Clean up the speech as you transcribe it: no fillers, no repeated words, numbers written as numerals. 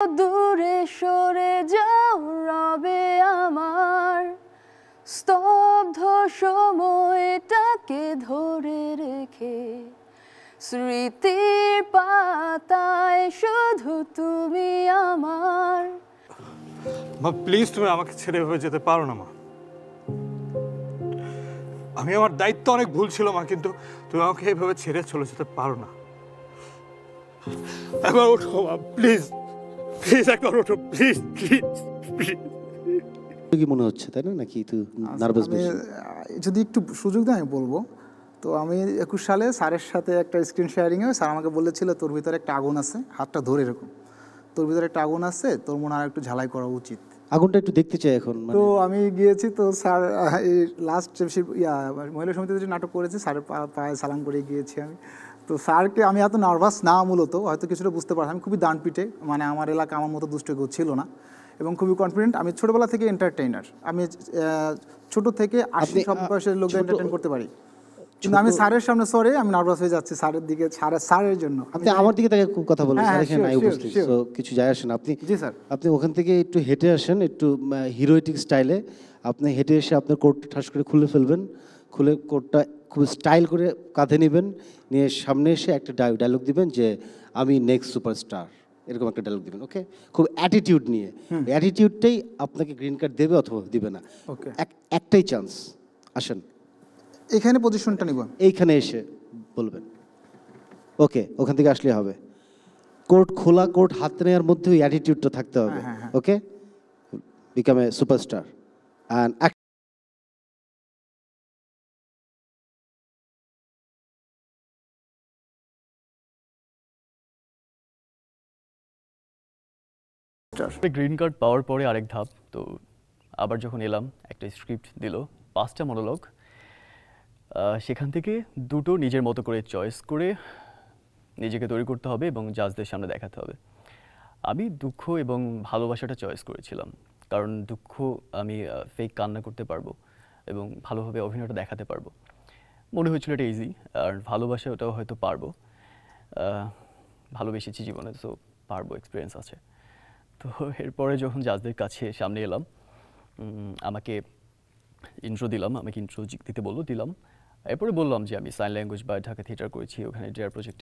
দূরে সরে যাও রবে আমার, স্তব্ধ সময়টাকে ধরে রেখে স্মৃতির পাতায় শুধু তুমি আমার। মা প্লিজ তুমি আমাকে ছেড়ে এভাবে যেতে পারো না মা। আমি আমার দায়িত্ব অনেক ভুল ছিল মা, কিন্তু তুমি আমাকে এভাবে ছেড়ে চলে যেতে পারো না। একবার ওঠো মা, প্লিজ প্লিজ একবার ওঠো, প্লিজ প্লিজ প্লিজ। কি মনে হচ্ছে তাই না, নাকি তুই নার্ভাস বেশি? যদি একটু সুযোগ দেয় আমি বলবো। তো আমি 21 সালে স্যারের সাথে একটা স্ক্রিন শেয়ারিংয়ে স্যার আমাকে বলেছিল তোর ভিতরে একটা আগুন আছে, হাতটা ধরে এরকম, তোর ভিতরে একটা আগুন আছে, তোর মনে হয় একটু ঝালাই করা উচিত। আগুনটা একটু দেখতে চাই এখন। তো আমি গিয়েছি, তো স্যার এই লাস্ট মহিলা সমিতিতে যে নাটক করেছি স্যারের পায়ে সালাম করে গিয়েছি আমি। তো স্যারকে আমি এত নার্ভাস না, মূলত হয়তো কিছুটা বুঝতে পারতাম, আমি খুবই দানপিটে, মানে আমার এলাকা আমার মতো দুষ্ট কেউ ছিল না এবং খুবই কনফিডেন্ট। আমি ছোটোবেলা থেকে এন্টারটেইনার, আমি ছোট থেকে 80 সব বয়সের লোকদের এন্টারটেইন করতে পারি, কিন্তু আমি স্যারের সামনে সরে আমি নার্ভাস হয়ে যাচ্ছি স্যারের দিকে, স্যারের জন্য। আপনি আমার দিকে তাকে কথা বলেন, হ্যাঁ, স্যার এখানে নাই sure, উপস্থিত, sure. সো কিছু যায় আসে না। আপনি জি স্যার। আপনি ওখান থেকে একটু হেঁটে আসেন, একটু হিরোইটিক স্টাইলে আপনি হেঁটে এসে আপনার কোটটা ঠাস করে খুলে ফেলবেন, খুলে কোটটা খুব স্টাইল করে কাঁধে নেবেন, নিয়ে সামনে এসে একটা ডায়লগ দিবেন যে আমি নেক্সট সুপারস্টার, এরকম একটা ডায়লগ দিবেন। ওকে, খুব অ্যাটিটিউড নিয়ে, অ্যাটিটিউডটাই আপনাকে গ্রিন কার্ড দেবে অথবা দিবে না। ওকে, একটাই চান্স, আসেন এখানে পজিশনটা নিব। এইখানে এসে বলবেন। ওকে, ওখান থেকে আসলে হবে। কোর্ট খোলা, কোর্ট হাতে নেওয়ার মধ্যে ওই অ্যাটিটিউডটা থাকতে হবে। Okay, become a superstar and green card পাওয়ার পরে আরেক ধাপ, তো আবার যখন এলাম একটা স্ক্রিপ্ট দিল 5টা মনোলগ, সেখান থেকে দুটো নিজের মতো করে চয়েস করে নিজেকে তৈরি করতে হবে এবং জাজদের সামনে দেখাতে হবে। আমি দুঃখ এবং ভালোবাসাটা চয়েস করেছিলাম, কারণ দুঃখ আমি ফেক কান্না করতে পারবো এবং ভালোভাবে অভিনয়টা দেখাতে পারবো, মনে হয়েছিল এটা ইজি। আর ভালোবাসা ওটাও হয়তো পারবো, ভালোবেসেছি জীবনে, তো পারবো, এক্সপিরিয়েন্স আছে। তো এরপরে যখন জাজদের কাছে সামনে এলাম, আমাকে ইন্ট্রো দিলাম, আমাকে ইন্ট্রো দিতে বললো, দিলাম। এরপরে বললাম যে আমি সাইন ল্যাঙ্গুয়েজ বা ঢাকা থিয়েটার করেছি, ওখানে ডিয়ার প্রজেক্ট